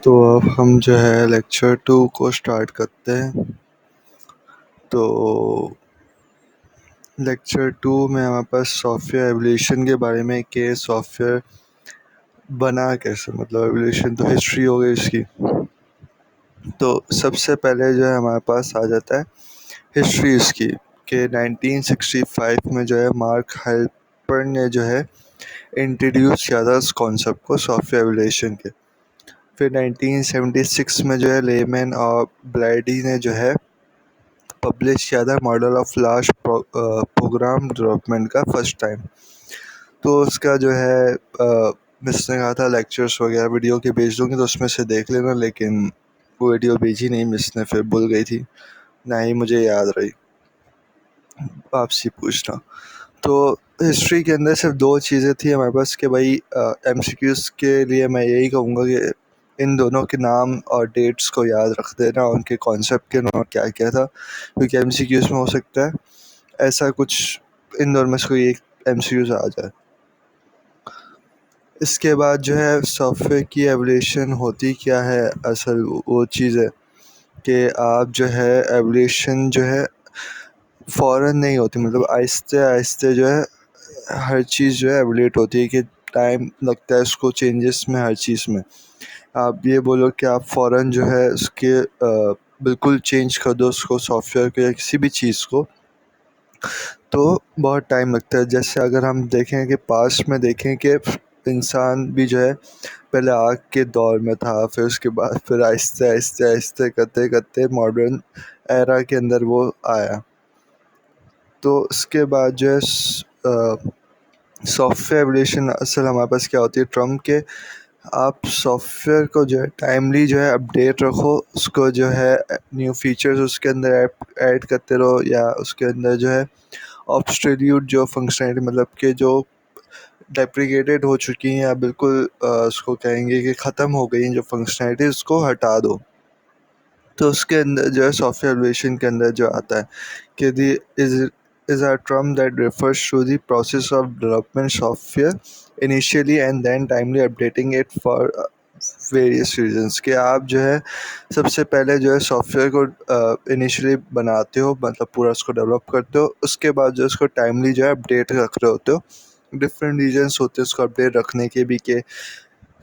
तो अब हम जो है लेक्चर 2 को स्टार्ट करते हैं। तो लेक्चर 2 में हमारे पास सॉफ्टवेयर एवोल्यूशन के बारे में कि सॉफ्टवेयर बना कैसे, मतलब एवोल्यूशन तो हिस्ट्री हो गई इसकी। तो सबसे पहले जो है हमारे पास आ जाता है हिस्ट्री इसकी कि 1965 में जो है मार्क हेल्पर ने जो है इंट्रोड्यूस किया था इस कॉन्सेप्ट को सॉफ्टवेयर एवोल्यूशन के। फिर 1976 में जो है लेमैन और ब्लैडी ने जो है पब्लिश किया था model of large program development का फर्स्ट टाइम। तो उसका जो है मिस ने कहा था लेक्चर्स वगैरह वीडियो के भेज दूँगी तो उसमें से देख लेना, लेकिन वो वीडियो भेजी नहीं मिस ने, फिर भूल गई थी, ना ही मुझे याद रही, आपसे पूछना। तो हिस्ट्री के अंदर सिर्फ दो चीज़ें थी हमारे पास कि भाई एमसीक्यूज़ के लिए मैं यही कहूँगा कि इन दोनों के नाम और डेट्स को याद रख देना, उनके कॉन्सेप्ट के नाम क्या क्या था, क्योंकि एमसीक्यूज़ में हो सकता है ऐसा कुछ इन दोनों में से कोई एक एमसीक्यूज़ आ जाए। इसके बाद जो है सॉफ्टवेयर की एवोल्यूशन होती क्या है, असल वो चीज़ है कि आप जो है एवोल्यूशन जो है फ़ौरन नहीं होती, मतलब आहिस्ते आहिस्ते जो है हर चीज़ जो है एवोल्यूट होती है कि टाइम लगता है उसको चेंजेस में, हर चीज़ में। आप ये बोलो कि आप फ़ौरन जो है उसके बिल्कुल चेंज कर दो उसको, सॉफ्टवेयर को या किसी भी चीज़ को, तो बहुत टाइम लगता है। जैसे अगर हम देखें कि पास्ट में देखें कि इंसान भी जो है पहले आग के दौर में था, फिर उसके बाद फिर आहिस्ते आहिस्ते आहिस्ते करते करते मॉडर्न एरा के अंदर वो आया। तो उसके बाद जो है सॉफ्टवेयर एवोल्यूशन असल हमारे पास क्या होती है ट्रम्प के, आप सॉफ्टवेयर को जो है टाइमली जो है अपडेट रखो, उसको जो है न्यू फीचर्स उसके अंदर ऐड करते रहो, या उसके अंदर जो है ऑब्सोल्यूट जो फंक्शनलिटी, मतलब कि जो डेप्रिकेटेड हो चुकी हैं या बिल्कुल उसको कहेंगे कि ख़त्म हो गई हैं जो फंक्शनलिटी, उसको हटा दो। तो उसके अंदर जो है सॉफ्टवेयर एवोल्यूशन के अंदर जो आता है कि दी is a term that refers to the process of development software initially and then timely updating it for various reasons. कि आप जो है सबसे पहले जो है सॉफ्टवेयर को इनिशियली बनाते हो, मतलब पूरा उसको डेवलप करते हो, उसके बाद जो उसको टाइमली जो है अपडेट रख रहे होते हो। डिफरेंट रीजन्स होते हैं उसको अपडेट रखने के भी कि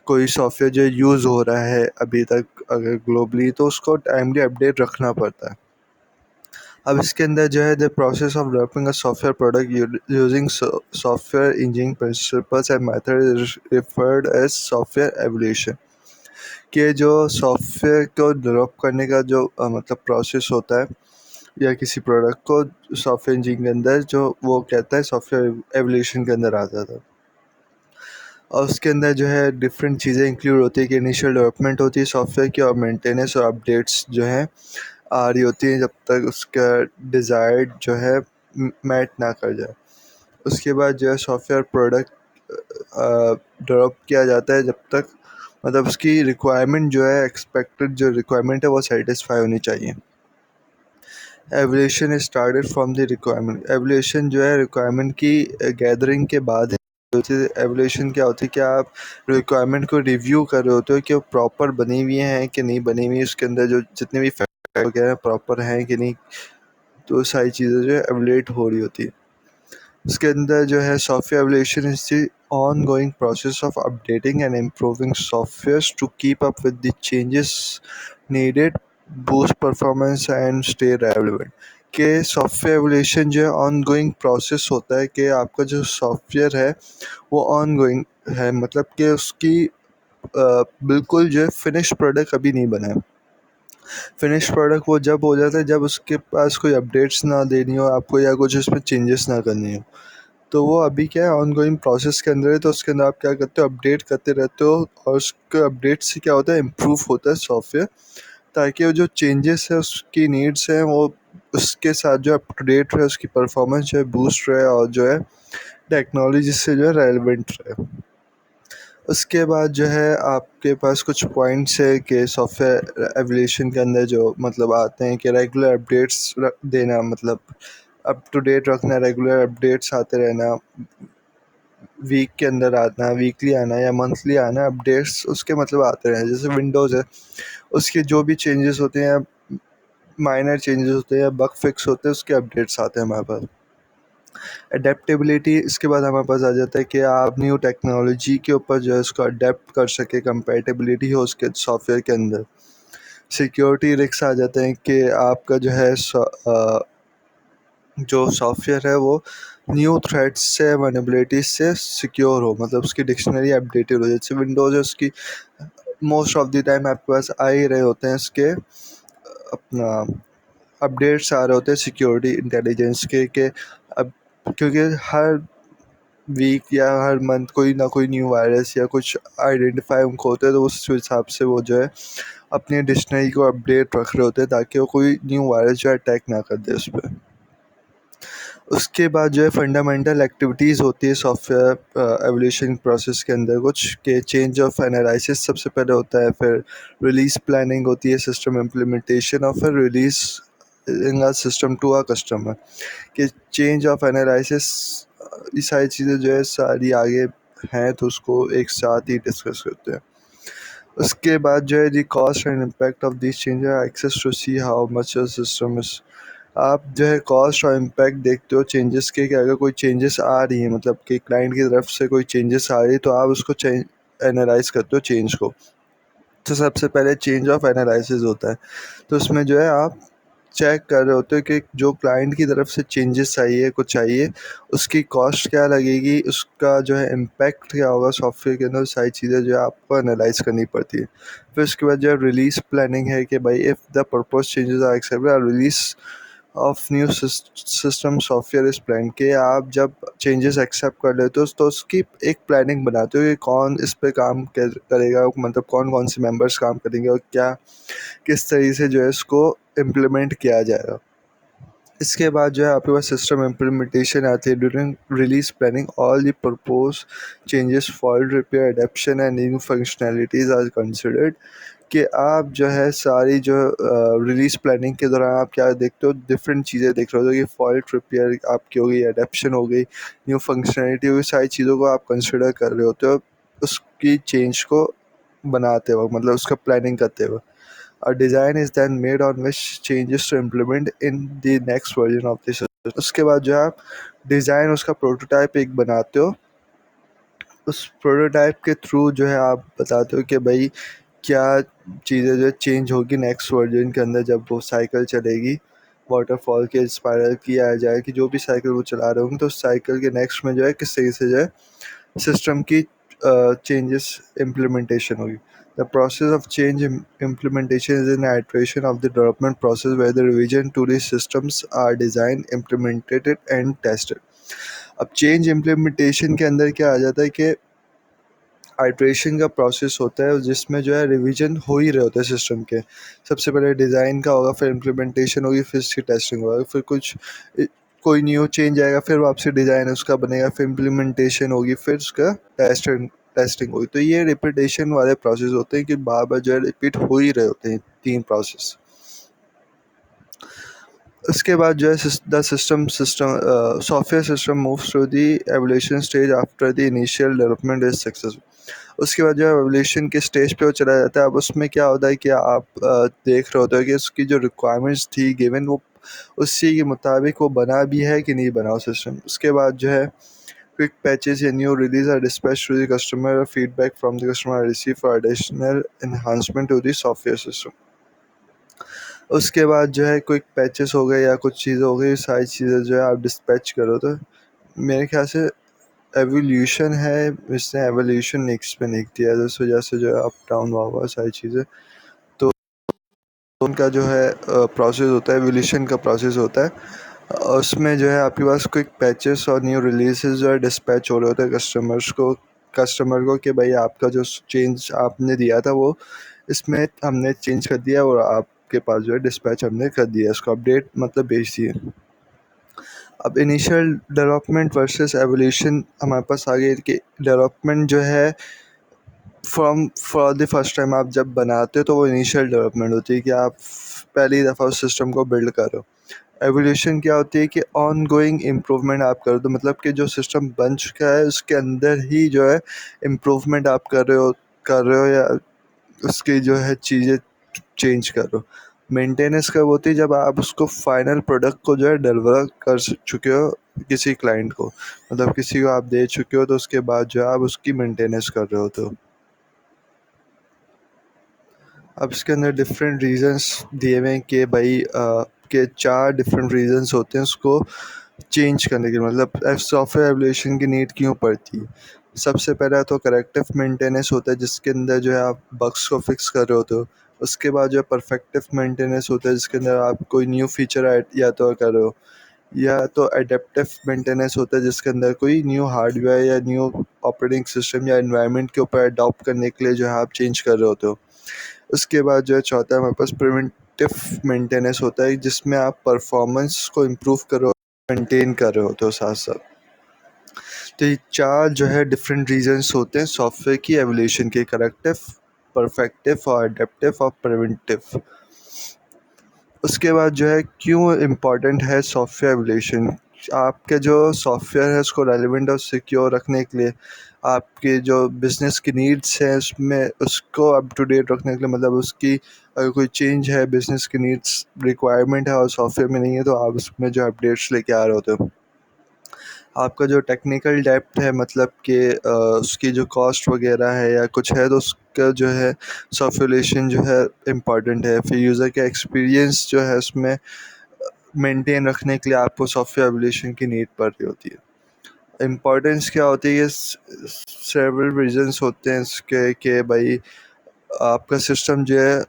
कोई सॉफ्टवेयर जो यूज़ हो रहा है अभी तक अगर ग्लोबली, तो उसको टाइमली अपडेट रखना पड़ता है। अब इसके अंदर जो है the process of developing a software product using software engineering principles and method is referred as software evolution. कि जो सॉफ्टवेयर को डेवलप करने का जो मतलब प्रोसेस होता है या किसी प्रोडक्ट को सॉफ्टवेयर इंजीनियरिंग के अंदर, जो वो कहता है सॉफ्टवेयर एवोल्यूशन के अंदर आता था। और उसके अंदर जो है डिफरेंट चीज़ें इंक्लूड होती है कि इनिशियल डेवलपमेंट होती है सॉफ्टवेयर की, और मेंटेनेंस और अपडेट्स जो हैं आ रही होती हैं जब तक उसका डिज़ायर्ड जो है मैट ना कर जाए। उसके बाद जो है सॉफ्टवेयर प्रोडक्ट डेवलप किया जाता है जब तक, मतलब उसकी रिक्वायरमेंट जो है एक्सपेक्टेड जो रिक्वायरमेंट है वो सेटिस्फाई होनी चाहिए। Evolution is started from the requirement. Evolution जो है रिक्वायरमेंट की गैदरिंग के बाद एवोल्यूशन क्या होती है कि आप रिक्वायरमेंट को रिव्यू कर रहे होते हो कि वो प्रॉपर बनी हुई हैं कि नहीं बनी हुई, उसके अंदर जो जितने भी फैक्टर वगैरह प्रॉपर हैं कि नहीं, तो सारी चीज़ें जो है एवोल्यूट हो रही होती है। इसके अंदर जो है software evolution is the ongoing process of updating and improving softwares to keep up with the changes needed, boost performance and stay relevant। कि सॉफ्टवेयर एवोल्यूशन जो है ऑनगोइंग प्रोसेस होता है कि आपका जो सॉफ्टवेयर है वो ऑनगोइंग है, मतलब कि उसकी बिल्कुल जो है फिनिश प्रोडक्ट अभी नहीं बना है। फिनिश प्रोडक्ट वो जब हो जाता है जब उसके पास कोई अपडेट्स ना देनी हो आपको, या कुछ उसमें चेंजेस ना करनी हो। तो वो अभी क्या है ऑनगोइंग प्रोसेस के अंदर है, तो उसके अंदर आप क्या करते हो अपडेट करते रहते हो, और उसके अपडेट से क्या होता है इम्प्रूव होता है सॉफ्टवेयर, ताकि वो जो चेंजेस है उसकी नीड्स हैं वो उसके साथ जो अप टू डेट रहे, उसकी परफॉर्मेंस जो है बूस्ट रहे, और जो है टेक्नोलॉजी से जो है रेलिवेंट रहे। उसके बाद जो है आपके पास कुछ पॉइंट्स है कि सॉफ्टवेयर एवोल्यूशन के अंदर जो मतलब आते हैं कि रेगुलर अपडेट्स देना, मतलब अप टू डेट रखना, रेगुलर अपडेट्स आते रहना, वीक के अंदर आना, वीकली आना या मंथली आना, अपडेट्स उसके मतलब आते हैं। जैसे विंडोज़ है, उसके जो भी चेंजेस होते हैं, माइनर चेंजेस होते हैं या बग फिक्स होते हैं, उसके अपडेट्स आते हैं हमारे पास। अडेप्टेबिलिटी, इसके बाद हमारे पास आ जाता है कि आप न्यू टेक्नोलॉजी के ऊपर जो है उसको अडेप्ट कर सके, कंपेटेबिलिटी हो उसके सॉफ्टवेयर के अंदर। सिक्योरिटी रिस्क आ जाते हैं कि आपका जो है जो सॉफ्टवेयर है वो न्यू थ्रेड्स से, वनरेबिलिटीज से सिक्योर हो, मतलब उसकी डिक्शनरी अपडेटेड हो। जैसे विंडोज़ है, उसकी मोस्ट ऑफ द टाइम आपके पास आ ही रहे होते हैं इसके अपना अपडेट्स आ रहे होते हैं सिक्योरिटी इंटेलिजेंस के अब, क्योंकि हर वीक या हर मंथ कोई ना कोई न्यू वायरस या कुछ आइडेंटिफाई उनको होते हैं, तो उस हिसाब से वो जो है अपनी डिक्शनरी को अपडेट रख रहे होते हैं ताकि वो कोई न्यू वायरस जो अटैक ना कर दे उस पर। उसके बाद जो है फंडामेंटल एक्टिविटीज़ होती है सॉफ्टवेयर एवोल्यूशन प्रोसेस के अंदर कुछ के चेंज ऑफ एनालिसिस सबसे पहले होता है, फिर रिलीज़ प्लानिंग होती है, सिस्टम इम्प्लीमेंटेशन और फिर release in a system to a customer. कि चेंज ऑफ एनालिसिस, ये सारी चीज़ें जो है सारी आगे हैं, तो उसको एक साथ ही डिस्कस करते हैं। उसके बाद जो है the cost and impact of this change access to see how much system is. आप जो है कॉस्ट और इम्पैक्ट देखते हो चेंजेस के, कि अगर कोई चेंजेस आ रही है, मतलब कि क्लाइंट की तरफ से कोई चेंजेस आ रही है, तो आप उसको एनालाइज करते हो चेंज को। तो सबसे पहले चेंज ऑफ एनालिसिस होता है, तो उसमें जो है आप चेक कर रहे होते हो कि जो क्लाइंट की तरफ से चेंजेस चाहिए, कुछ चाहिए, उसकी कॉस्ट क्या लगेगी, उसका जो है इम्पैक्ट क्या होगा सॉफ्टवेयर के अंदर, सारी चीज़ें जो है आपको एनालाइज करनी पड़ती है। फिर उसके बाद जो है रिलीज़ प्लानिंग है कि भाई if the propose changes are accepted, release of new system software is plan के, आप जब चेंजेस एक्सेप्ट कर लेते हो तो उसकी एक प्लानिंग बनाते हो कि कौन इस पे काम करेगा, मतलब कौन कौन से मेंबर्स काम करेंगे और क्या किस तरीके से जो है इसको इम्प्लीमेंट किया जाएगा। इसके बाद जो है आपके पास सिस्टम इम्प्लीमेंटेशन आती है। During release planning all the propose changes, fault repair, adaption and new functionalities are considered. कि आप जो है सारी जो रिलीज़ प्लानिंग के दौरान आप क्या देखते हो, डिफरेंट चीज़ें देख रहे हो कि फॉल्ट रिपेयर आपकी हो गई, एडेप्शन हो गई, न्यू फंक्शनैलिटी हुई, सारी चीज़ों को आप कंसिडर कर रहे होते हो उसकी चेंज को बनाते वक्त, मतलब उसका प्लानिंग करते हुए। A design is then made on which changes to implement in the next version of the system. उसके बाद जो है आप डिज़ाइन, उसका प्रोटोटाइप एक बनाते हो। उस प्रोटोटाइप के थ्रू जो है आप बताते हो कि भाई क्या चीज़ें जो चेंज होगी नेक्स्ट वर्जन के अंदर, जब वो साइकिल चलेगी वाटरफॉल के, स्पाइरल की आ जाए कि जो भी साइकिल वो चला रहे होंगे, तो उस साइकिल के नेक्स्ट में जो है किस तरीके से जो है सिस्टम की changes implementation होगी। The process of change implementation is an iteration of the development process where the revision to the systems are designed, implemented and tested। अब change implementation के अंदर क्या आ जाता है कि आइट्रेशन का प्रोसेस होता है जिसमें जो है रिवीजन हो ही रहे होते हैं सिस्टम के। सबसे पहले डिज़ाइन का होगा, फिर इम्प्लीमेंटेशन होगी, फिर इसकी टेस्टिंग होगा, फिर कुछ कोई न्यू चेंज आएगा, फिर वापसी डिज़ाइन उसका बनेगा, फिर इम्प्लीमेंटेशन होगी, फिर उसका टेस्टिंग होगी। तो ये रिपीटेशन वाले प्रोसेस होते हैं कि बार बार जो है रिपीट हो ही रहे होते हैं, 3 प्रोसेस। उसके बाद जो है the system software system moves through the evolution stage after the initial development is successful. उसके बाद जो है एवोल्यूशन के स्टेज पे वो चला जाता है। अब उसमें क्या होता है कि आप देख रहे होते हो कि उसकी जो रिक्वायरमेंट्स थी गिवन, वो उसी के मुताबिक वो बना भी है कि नहीं बना सिस्टम। उसके बाद जो है क्विक पैचेस या new release are dispatch to the customer, feedback from the customer receive for additional enhancement to the software system. उसके बाद जो है क्विक पैचेस हो गए या कुछ चीज़ें हो गई, सारी चीज़ें जो है आप डिस्पैच करो। तो मेरे ख्याल से एवोल्यूशन है, इसने एवोल्यूशन नेक्स्ट पे लिख दिया है, इस वजह से जो है अप डाउन हुआ हुआ सारी चीज़ें। तो उनका जो है प्रोसेस होता है, एवोल्यूशन का प्रोसेस होता है। उसमें जो है आपके पास क्विक पैचेस और न्यू रिलीजेस जो है डिस्पैच हो रहे होते हैं कस्टमर को कि भाई आपका जो चेंज आपने दिया था वो इसमें हमने चेंज कर दिया और आपके पास जो है डिस्पैच हमने कर दिया, इसको अपडेट मतलब भेज दिए। अब इनिशियल डेवलपमेंट वर्सेस एवोल्यूशन हमारे पास आ गई कि डेवलपमेंट जो है फॉर द फर्स्ट टाइम आप जब बनाते हो तो वो इनिशियल डेवलपमेंट होती है कि आप पहली दफ़ा उस सिस्टम को बिल्ड करो। एवोल्यूशन क्या होती है कि ऑन गोइंग इम्प्रूवमेंट आप कर दो, मतलब कि जो सिस्टम बन चुका है उसके अंदर ही जो है इम्प्रूवमेंट आप कर रहे हो या उसकी जो है चीज़ें चेंज करो। मेंटेनेंस कब होती है? जब आप उसको फाइनल प्रोडक्ट को जो है डिलीवर कर चुके हो किसी क्लाइंट को, मतलब किसी को आप दे चुके हो, तो उसके बाद जो है आप उसकी मेंटेनेंस कर रहे होते हो। अब इसके अंदर डिफरेंट रीजंस दिए हुए हैं कि भाई के 4 डिफरेंट रीजंस होते हैं उसको चेंज करने के, मतलब सॉफ्टवेयर एवोल्यूशन की नीड क्यों पड़ती है। सबसे पहला तो करेक्टिव मेंटेनेंस होता है जिसके अंदर जो है आप बग्स को फिक्स कर रहे होते हो। उसके बाद जो है परफेक्टिव मेंटेनेंस होता है जिसके अंदर आप कोई न्यू फीचर ऐड या तो कर रहे हो, या तो एडेप्टिव मेंटेनेंस होता है जिसके अंदर कोई न्यू हार्डवेयर या न्यू ऑपरेटिंग सिस्टम या एनवायरनमेंट के ऊपर अडॉप्ट करने के लिए जो है आप चेंज कर रहे होते हो। उसके बाद जो है चौथा हमारे पास प्रिवेंटिव मेंटेनेंस होता है जिसमें आप परफॉर्मेंस को इम्प्रूव करो, मेंटेन कर रहे होते हो साथ साथ। तो ये 4 जो है डिफरेंट रीजंस होते हैं सॉफ्टवेयर की एवोल्यूशन के: करेक्टिव, परफेक्टिव और अडेप्टिव और प्रिवेंटिव। उसके बाद जो है क्यों इम्पोर्टेंट है सॉफ्टवेयर एवोल्यूशन। आपके जो सॉफ्टवेयर है उसको रेलिवेंट और सिक्योर रखने के लिए, आपके जो बिज़नेस की नीड्स हैं उसमें उसको अप टू डेट रखने के लिए, मतलब उसकी अगर कोई चेंज है, बिज़नेस की नीड्स रिक्वायरमेंट है और सॉफ्टवेयर में नहीं है, तो आप उसमें जो अपडेट्स लेके आ रहे होते हो। आपका जो टेक्निकल डेप्थ है, मतलब कि उसकी जो कॉस्ट वगैरह है या कुछ है, तो उसका जो है सॉफ्टवेयर जो है इम्पॉर्टेंट है। फिर यूज़र का एक्सपीरियंस जो है उसमें मेंटेन रखने के लिए आपको सॉफ्टवेयर एवोल्यूशन की नीड पड़ रही होती है। इम्पोर्टेंस क्या होती है? ये सेवरल रीजंस होते हैं इसके कि भाई आपका सिस्टम जो है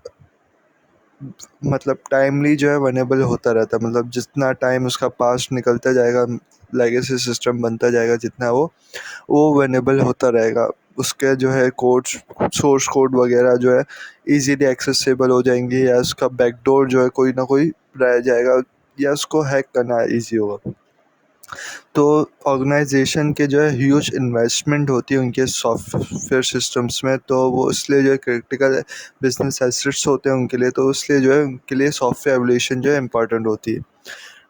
मतलब टाइमली जो है वनेबल होता रहता है, मतलब जितना टाइम उसका पास निकलता जाएगा, लेगेसी सिस्टम बनता जाएगा, जितना वो वनेबल होता रहेगा। उसके जो है कोड्स, सोर्स कोड वगैरह जो है इजीली एक्सेसिबल हो जाएंगे, या उसका बैकडोर जो है कोई ना कोई रह जाएगा, या उसको हैक करना इजी होगा। तो ऑर्गेनाइजेशन के जो है ह्यूज इन्वेस्टमेंट होती है उनके सॉफ्टवेयर सिस्टम्स में, तो वो इसलिए जो है क्रिटिकल बिजनेस एसेट्स होते हैं उनके लिए, तो इसलिए जो है उनके लिए सॉफ्टवेयर एवोल्यूशन जो है इम्पॉर्टेंट होती है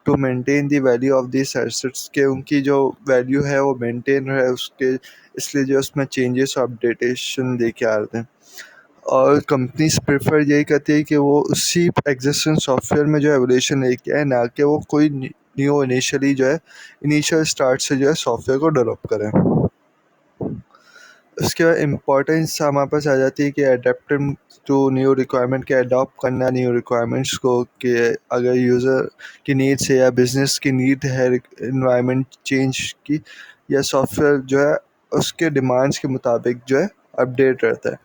to maintain the value of this assets, के उनकी जो वैल्यू है वो मेंटेन रहे उसके, इसलिए जो उसमें चेंजेस और अपडेटेशन लेके आ रहे हैं। और कंपनीज प्रेफर यही करती है कि वो उसी एग्जिस्टिंग सॉफ्टवेयर में जो एवोल्यूशन लेके आए, ना कि वो कोई न्यू इनिशियली जो है इनिशियल स्टार्ट से जो है सॉफ्टवेयर को डेवलप करें। उसके बाद इम्पोर्टेंस हमारे पास आ जाती है कि अडेप्टिंग टू न्यू रिक्वायरमेंट के अडॉप्ट करना न्यू रिक्वायरमेंट्स को, कि अगर यूज़र की नीड्स है या बिजनेस की नीड है इन्वायरमेंट चेंज की, या सॉफ्टवेयर जो है उसके डिमांड्स के मुताबिक जो है अपडेट रहता है।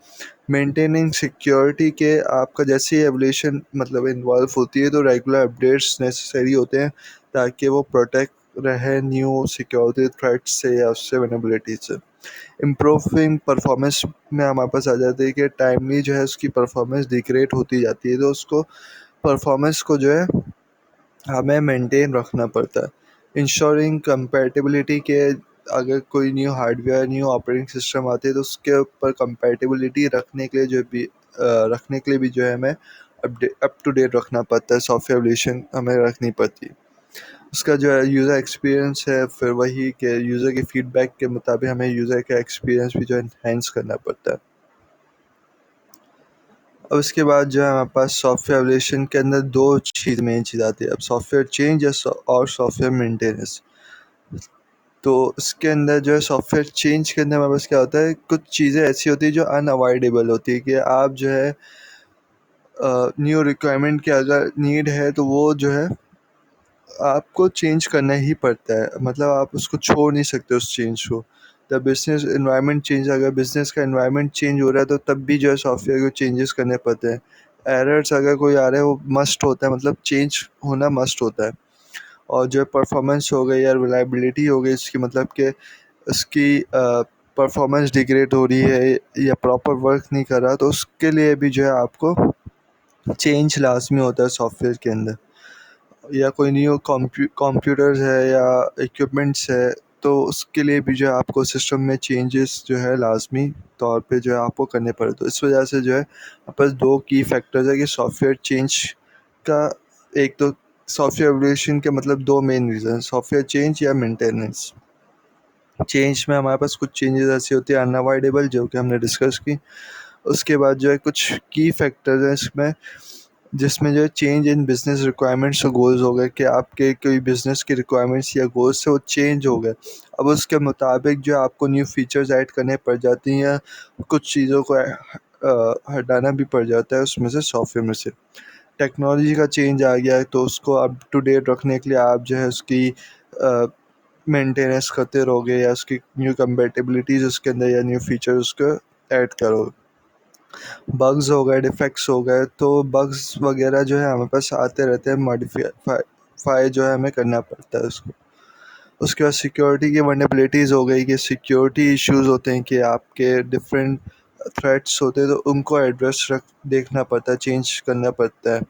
मेंटेनिंग सिक्योरिटी के आपका जैसे ही एवोल्यूशन मतलब इन्वॉल्व होती है, तो रेगुलर अपडेट्स नेसेसरी होते हैं ताकि वो प्रोटेक्ट रहे न्यू सिक्योरिटी थ्रेट से या उससे वनरेबिलिटी से। इम्प्रूविंग परफॉर्मेंस में हमारे पास आ जाती है कि टाइमली जो है उसकी परफॉर्मेंस डिग्रेड होती जाती है, तो उसको परफॉर्मेंस को जो है हमें मेंटेन रखना पड़ता है। इंश्योरिंग कंपैटिबिलिटी के, अगर कोई new hardware new operating system आती है तो उसके ऊपर कंपैटिबिलिटी रखने के लिए रखने के लिए भी जो है हमें अप टू डेट रखना पड़ता है, सॉफ्टवेयर एवोल्यूशन हमें रखनी पड़ती है। उसका जो है यूज़र एक्सपीरियंस है, फिर वही के यूज़र के फीडबैक के मुताबिक हमें यूज़र का एक्सपीरियंस भी जो है इन्हेंस करना पड़ता है। अब इसके बाद जो है हमारे पास सॉफ्टवेयर एवोल्यूशन के अंदर 2 चीज़ मेन चीज़ आती है, अब सॉफ्टवेयर चेंज और सॉफ्टवेयर मेंटेनेंस। तो इसके अंदर जो है सॉफ्टवेयर चेंज के अंदर हमारे पास क्या होता है, कुछ चीज़ें ऐसी होती है जो अनअवॉइडेबल होती है, कि आप जो है न्यू रिक्वायरमेंट की अगर नीड है तो वो जो है आपको चेंज करना ही पड़ता है, मतलब आप उसको छोड़ नहीं सकते उस चेंज को। द बिजनेस इन्वायरमेंट चेंज, अगर बिजनेस का इन्वायरमेंट चेंज हो रहा है तो तब भी जो है सॉफ्टवेयर को चेंजेस करने पड़ते हैं। एरर्स अगर कोई आ रहा है वो मस्ट होता है, मतलब चेंज होना मस्ट होता है। और जो परफॉर्मेंस हो गई या रिलायबिलिटी हो गई इसकी, मतलब कि उसकी परफॉर्मेंस डिग्रेड हो रही है या प्रॉपर वर्क नहीं कर रहा, तो उसके लिए भी जो है आपको चेंज लाजमी होता है सॉफ्टवेयर के अंदर। या कोई न्यू कंप्यूटर्स है या इक्विपमेंट्स है, तो उसके लिए भी जो है आपको सिस्टम में चेंजेस जो है लाजमी तौर पे जो है आपको करने पड़े। तो इस वजह से जो है आपके पास 2 की फैक्टर्स है कि सॉफ्टवेयर चेंज का, एक तो सॉफ्टवेयर एवोल्यूशन के मतलब दो मेन रीज़न, सॉफ्टवेयर चेंज या मेंटेनेंस। चेंज में हमारे पास कुछ चेंजेस ऐसी होती है अनअवॉइडेबल, जो कि हमने डिस्कस की। उसके बाद जो है कुछ की फैक्टर्स हैं इसमें, जिसमें जो है चेंज इन बिजनेस रिक्वायरमेंट्स और गोल्स हो गए, कि आपके कोई बिजनेस की रिक्वायरमेंट्स या गोल्स से वो चेंज हो गए। अब उसके मुताबिक जो आपको न्यू फीचर्स ऐड करने पड़ जाती हैं, कुछ चीज़ों को हटाना भी पड़ जाता है उसमें से, सॉफ्टवेयर में से। टेक्नोलॉजी का चेंज आ गया है, तो उसको अप टू डेट रखने के लिए आप जो है उसकी मेंटेनेंस करते रहोगे, या उसकी न्यू कंपेटेबिलिटीज़ उसके अंदर या न्यू फीचर उसको ऐड करोगे। बग्स हो गए, डिफेक्ट्स हो गए, तो बग्स वगैरह जो है हमारे पास आते रहते हैं, मॉडिफाई जो है हमें करना पड़ता है उसको। उसके बाद सिक्योरिटी की वल्नरेबिलिटीज़ हो गई, कि सिक्योरिटी इश्यूज होते हैं, कि आपके डिफरेंट थ्रेट्स होते हैं, तो उनको एड्रेस देखना पड़ता है, चेंज करना पड़ता है।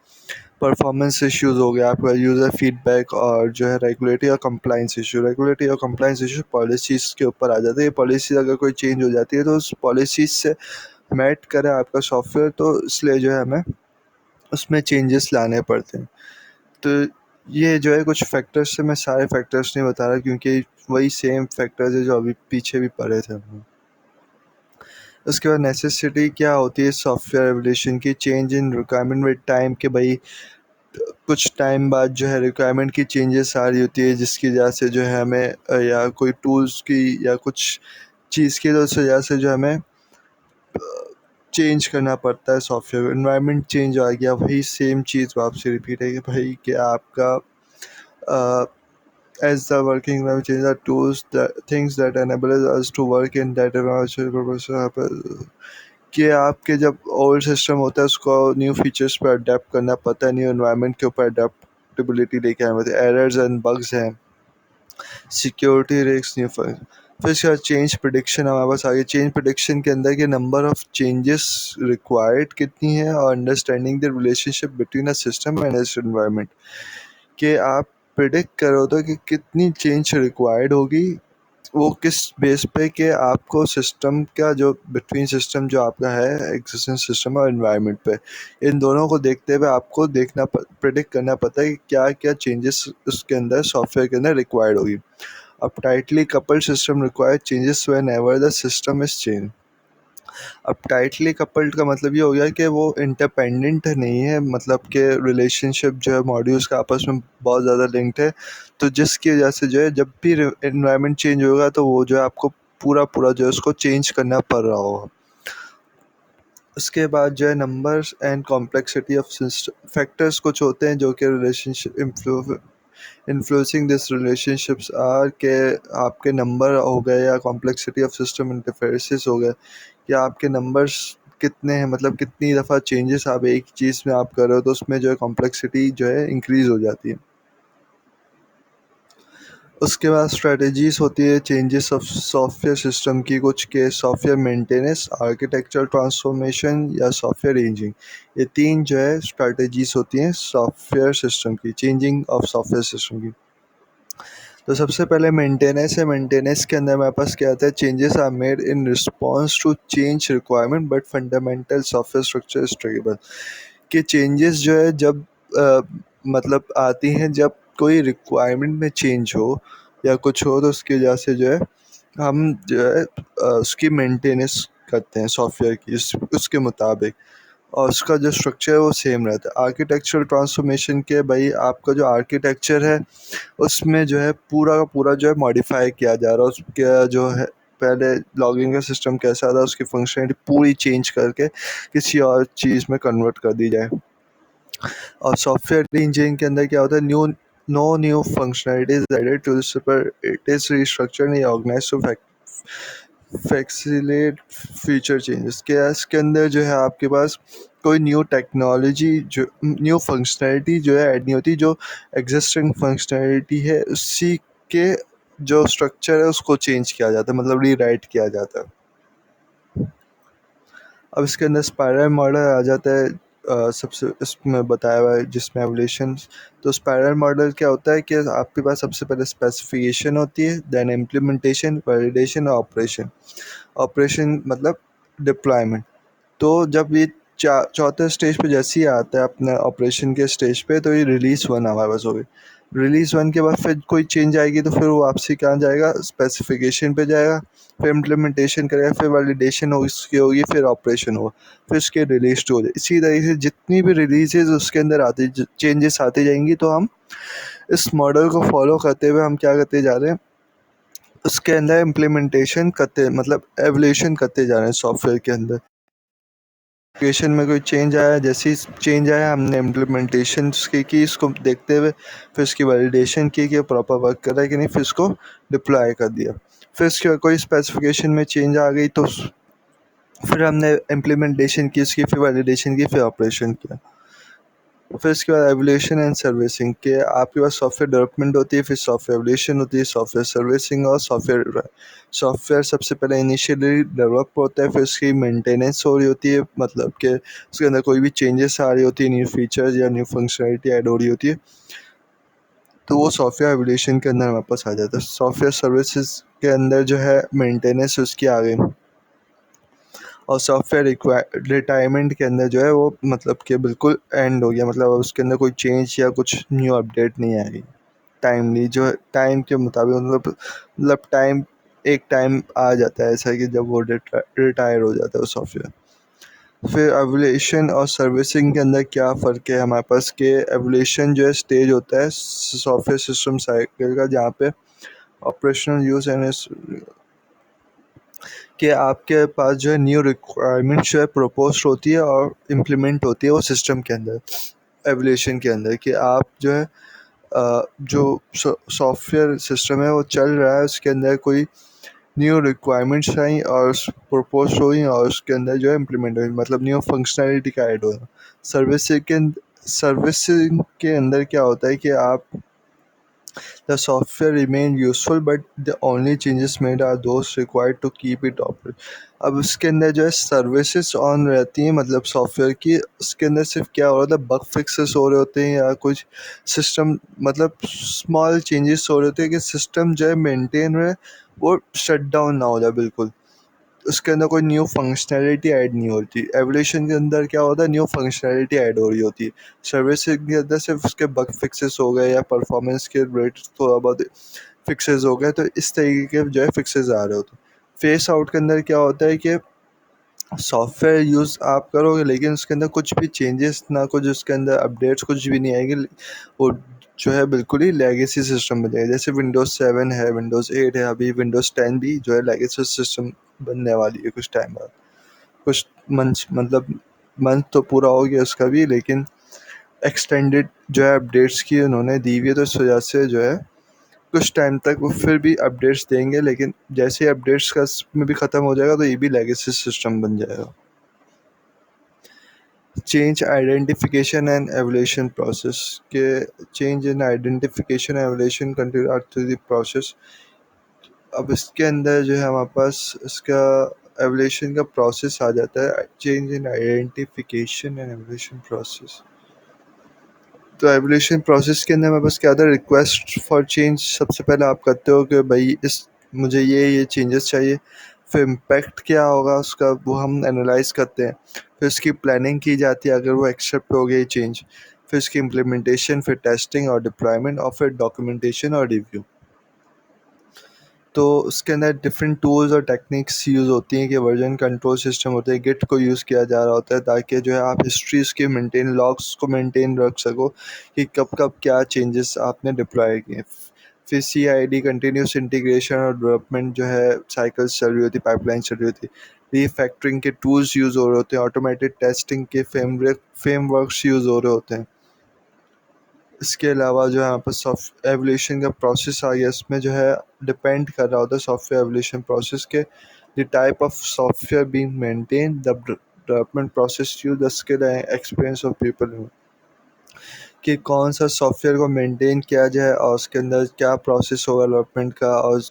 परफॉर्मेंस इश्यूज हो गया आपका, यूज़र फीडबैक, और जो है रेगुलेटरी और कंप्लाइंस इशू। रेगुलेटरी और कंप्लाइंस इशू पॉलिसीज़ के ऊपर आ जाते हैं। पॉलिसीज़ अगर कोई चेंज हो जाती है, तो उस पॉलिसीज़ से मैट करे आपका सॉफ्टवेयर, तो इसलिए जो है हमें उसमें चेंजेस लाने पड़ते हैं। तो ये जो है कुछ फैक्टर्स से, मैं सारे फैक्टर्स नहीं बता रहा, क्योंकि वही सेम फैक्टर्स है जो अभी पीछे भी पढ़े थे हम। उसके बाद नेसेसिटी क्या होती है सॉफ्टवेयर एवोल्यूशन की, change in requirement with time, के भाई कुछ टाइम बाद जो है रिक्वायरमेंट की चेंजेस आ रही होती है, जिसकी वजह से जो है हमें या कोई टूल्स की या कुछ चीज़ की, तो उस वजह से जो हमें चेंज करना पड़ता है सॉफ्टवेयर। एनवायरनमेंट चेंज आ गया, वही सेम चीज़ वापस रिपीट है, कि भाई कि आपका as the working environment changes, the tools, the things that enable us to work in that environment, कि आपके जब ओल्ड सिस्टम होता है उसको न्यू फीचर्स पर अडेप्ट करना पड़ता है, न्यू एनवायरनमेंट के ऊपर अडेप्टेबिलिटी लेके आए होते हैं, एरर्स एंड बग्स हैं, सिक्योरिटी रिस्क, न्यू। फिर इसके बाद चेंज प्रिडिक्शन हमारे पास आगे। चेंज प्रिडिक्शन के अंदर के नंबर ऑफ चेंजेस रिक्वायर्ड कितनी है, और understanding the relationship between a system and it's environment, कि आप प्रिडिक्ट करो तो कि कितनी चेंज रिक्वायर्ड होगी, वो किस बेस पे, कि आपको सिस्टम का जो बिटवीन सिस्टम जो आपका है एग्जिस्टिंग सिस्टम और एनवायरनमेंट पे, इन दोनों को देखते हुए आपको प्रिडिक्ट करना पड़ता है कि क्या क्या चेंजेस उसके अंदर सॉफ्टवेयर के अंदर रिक्वायर्ड होगी। अब tightly coupled system require changes when ever the system is change. अब टाइटली कपल्ड का मतलब ये हो गया कि वो इंडिपेंडेंट नहीं है, मतलब कि रिलेशनशिप जो है मॉड्यूल्स का आपस में बहुत ज़्यादा लिंक्ड है, तो जिसकी वजह से जो है जब भी एनवायरनमेंट चेंज होगा, तो वो जो है आपको पूरा पूरा जो है उसको चेंज करना पड़ रहा होगा। उसके बाद जो है numbers and complexity of factors कुछ होते हैं जो कि relationship influencing this relationships are, के आपके नंबर हो गए या कॉम्प्लेक्सिटी ऑफ सिस्टम इंटरफेरेंसेस हो गए, या आपके नंबर्स कितने हैं, मतलब कितनी दफ़ा चेंजेस आप एक चीज़ में आप कर रहे हो, तो उसमें जो है कॉम्प्लेक्सिटी जो है इंक्रीज़ हो जाती है। उसके बाद स्ट्रेटजीज़ होती है चेंजेस ऑफ सॉफ्टवेयर सिस्टम की, कुछ के सॉफ्टवेयर मेंटेनेंस, आर्किटेक्चर ट्रांसफॉर्मेशन या सॉफ्टवेयर इंजीनियरिंग। ये तीन जो है स्ट्रेटजीज़ होती हैं सॉफ्टवेयर सिस्टम की, चेंजिंग ऑफ सॉफ्टवेयर सिस्टम की। तो सबसे पहले मेंटेनेंस है। मेंटेनेंस के अंदर हमारे पास क्या आता है, changes are made in response to change requirement but fundamental software structure is stable. कि चेंजेस जो है जब मतलब आती हैं जब कोई रिक्वायरमेंट में चेंज हो या कुछ हो, तो उसकी वजह से जो है हम जो है उसकी मेंटेनेंस करते हैं सॉफ्टवेयर की, उसके मुताबिक, और उसका जो स्ट्रक्चर है वो सेम रहता है। आर्किटेक्चरल ट्रांसफॉर्मेशन के भाई आपका जो आर्किटेक्चर है उसमें जो है पूरा का पूरा जो है मॉडिफाई किया जा रहा है, उसके जो है पहले लॉगिंग का सिस्टम कैसा था उसकी फंक्शनलिटी पूरी चेंज करके किसी और चीज़ में कन्वर्ट कर दी जाए। और सॉफ्टवेयर इंजीनियरिंग के अंदर क्या होता है, no new functionalities added to this, पर इट इज रिस्ट्रक्चर्ड या organized to facilitate future changes. के इसके अंदर जो है आपके पास कोई न्यू टेक्नोलॉजी, जो न्यू फंक्शनैलिटी जो है ऐड नहीं होती, जो एग्जिस्टिंग फंक्शनैलिटी है उसी के जो स्ट्रक्चर है उसको चेंज किया जाता है, मतलब रीराइट किया जाता है। अब इसके अंदर स्पाइरल मॉडल आ जाता है, सबसे इसमें बताया हुआ है जिसमें एवोल्यूशन। तो स्पाइरल मॉडल क्या होता है कि आपके पास सबसे पहले स्पेसिफिकेशन होती है, देन इम्प्लीमेंटेशन, वैलिडेशन और ऑपरेशन। ऑपरेशन मतलब डिप्लॉयमेंट। तो जब ये चौथे स्टेज पे जैसे ही आता है अपना ऑपरेशन के स्टेज पे, तो ये रिलीज़ वन हमारे पास हो गई। रिलीज़ वन के बाद फिर कोई चेंज आएगी तो फिर वो वापसी कहाँ जाएगा, स्पेसिफिकेशन पे जाएगा, फिर इम्प्लीमेंटेशन करेगा, फिर वैलिडेशन होगी उसकी होगी, फिर ऑपरेशन होगा, फिर उसके रिलीज टू हो जाए। इसी तरीके से जितनी भी रिलीजेज उसके अंदर आती चेंजेस आती जाएंगी, तो हम इस मॉडल को फॉलो करते हुए हम क्या करते जा रहे हैं, उसके अंदर इम्प्लीमेंटेशन करते मतलब एवोल्यूशन करते जा रहे हैं सॉफ्टवेयर के अंदर। एप्लीकेशन में कोई चेंज आया, जैसे ही चेंज आया हमने इम्प्लीमेंटेशन की इसको देखते हुए, फिर उसकी वैलिडेशन की कि प्रॉपर वर्क कर रहा है कि नहीं, फिर उसको डिप्लॉय कर दिया। फिर उसके बाद कोई स्पेसिफिकेशन में चेंज आ गई तो फिर हमने इम्प्लीमेंटेशन की उसकी, फिर वैलिडेशन की, फिर ऑपरेशन किया। फिर इसके बाद एवोल्यूशन एंड सर्विसिंग के आपके पास सॉफ्टवेयर डेवलपमेंट होती है, फिर सॉफ्टवेयर एवोल्यूशन होती है, सॉफ्टवेयर सर्विसिंग और सॉफ्टवेयर सबसे पहले इनिशियली डेवलप होता है, फिर उसकी मेंटेनेंस हो रही होती है, मतलब कि उसके अंदर कोई भी चेंजेस आ रही होती है, न्यू फीचर्स या न्यू फंक्शनलिटी ऐड हो रही होती है, तो वो सॉफ्टवेयर एवोल्यूशन के अंदर हमारे पास आ जाता है। सॉफ्टवेयर सर्विसेज के अंदर जो है मेंटेनेंस उसकी आ गई, और सॉफ्टवेयर रिटायरमेंट के अंदर जो है वो मतलब कि बिल्कुल एंड हो गया, मतलब अब उसके अंदर कोई चेंज या कुछ न्यू अपडेट नहीं आएगी टाइमली, जो है टाइम के मुताबिक, मतलब टाइम एक टाइम आ जाता है ऐसा कि जब वो रिटायर हो जाता है सॉफ्टवेयर। फिर एवोल्यूशन और सर्विसिंग के अंदर क्या फ़र्क है हमारे पास, के एवोल्यूशन जो है स्टेज होता है सॉफ्टवेयर सिस्टम साइकिल का, जहाँ पे ऑपरेशनल यूज एंड कि आपके पास जो है न्यू रिक्वायरमेंट जो है प्रपोज होती है और इम्प्लीमेंट होती है वो सिस्टम के अंदर, एवोल्यूशन के अंदर, कि आप जो है जो सॉफ्टवेयर सिस्टम है वो चल रहा है, उसके अंदर कोई न्यू रिक्वायरमेंट्स आई और प्रपोज हुई और उसके अंदर जो है इम्प्लीमेंट हुई, मतलब न्यू फंक्शनैलिटी का ऐड हुआ। सर्विसिंग के अंदर क्या होता है कि आप the software remain useful but the only changes made are those required to keep it operate। अब उसके अंदर जो है सर्विसेज ऑन रहती हैं, मतलब सॉफ्टवेयर की, उसके अंदर सिर्फ क्या हो रहा था, बग फिक्सेस हो रहे होते हैं या कुछ सिस्टम मतलब स्मॉल चेंजेस हो रहे होते हैं कि सिस्टम जो है मेंटेन रहे, वो शट डाउन ना हो जाए बिल्कुल, उसके अंदर कोई न्यू फंक्शनैलिटी ऐड नहीं होती। एवोल्यूशन के अंदर क्या होता है, न्यू फंक्शनैलिटी ऐड हो रही होती है। सर्विसिंग के अंदर सिर्फ उसके बग फिक्सेस हो गए या परफॉर्मेंस के रेट थोड़ा बहुत फिक्सेस हो गए, तो इस तरीके के जो है फिक्सेस आ रहे होते हैं। फेस आउट के अंदर क्या होता है कि सॉफ्टवेयर यूज़ आप करोगे लेकिन उसके अंदर कुछ भी चेंजेस ना, कुछ उसके अंदर अपडेट्स कुछ भी नहीं आएगी, वो जो है बिल्कुल ही लेगेसी सिस्टम बन जाएगा। जैसे विंडोज़ 7 है, विंडोज़ 8 है, अभी विंडोज़ 10 भी जो है लेगेसी सिस्टम बनने वाली है कुछ टाइम बाद। कुछ मंथ मतलब मंथ तो पूरा हो गया उसका भी, लेकिन एक्सटेंडेड जो है अपडेट्स की उन्होंने दी हुई है, तो इस वजह से जो है कुछ टाइम तक वो फिर भी अपडेट्स देंगे, लेकिन जैसे ही अपडेट्स का में भी ख़त्म हो जाएगा तो ये भी लेगेसी सिस्टम बन जाएगा। Change identification and evolution process के change in identification evolution continue through the process. अब इसके अंदर जो है हमारे पास इसका एवोल्यूशन का प्रोसेस आ जाता है, change in identification and evolution process. तो एवोल्यूशन प्रोसेस के अंदर हमारे पास क्या आता है, रिक्वेस्ट फॉर चेंज सबसे पहले आप करते हो कि भाई इस मुझे ये चेंजेस चाहिए, फिर इम्पैक्ट क्या होगा उसका वो हम एनालाइज करते हैं, फिर उसकी प्लानिंग की जाती है अगर वो एक्सेप्ट हो गई चेंज, फिर उसकी इम्प्लीमेंटेशन, फिर टेस्टिंग और डिप्लॉयमेंट, और फिर डॉक्यूमेंटेशन और रिव्यू। तो उसके अंदर डिफरेंट टूल्स और टेक्निक्स यूज़ होती हैं कि वर्जन कंट्रोल सिस्टम होते हैं, गिट को यूज़ किया जा रहा होता है ताकि जो है आप हिस्ट्रीज के मेंटेन, लॉग्स को मेंटेन रख सको कि कब कब क्या चेंजेस आपने डिप्लॉय किए। फिर CID कंटिन्यूस इंटीग्रेशन और डेवलपमेंट जो है साइकिल्स चल रही होती, पाइपलाइन चल रही होती, रीफैक्टरिंग के टूल्स यूज़ हो रहे होते हैं, ऑटोमेटेड टेस्टिंग के फ्रेमवर्क्स यूज़ हो रहे होते हैं। इसके अलावा जो है यहाँ पर सॉफ्ट एवोल्यूशन का प्रोसेस आ गया, इसमें जो है डिपेंड कर रहा होता है सॉफ्टवेयर एवोल्यूशन प्रोसेस के the type of software being maintain, the development process use, the skill and experience of people, कि कौन सा सॉफ्टवेयर को मेंटेन किया जाए और उसके अंदर क्या प्रोसेस होगा डेवलपमेंट का, और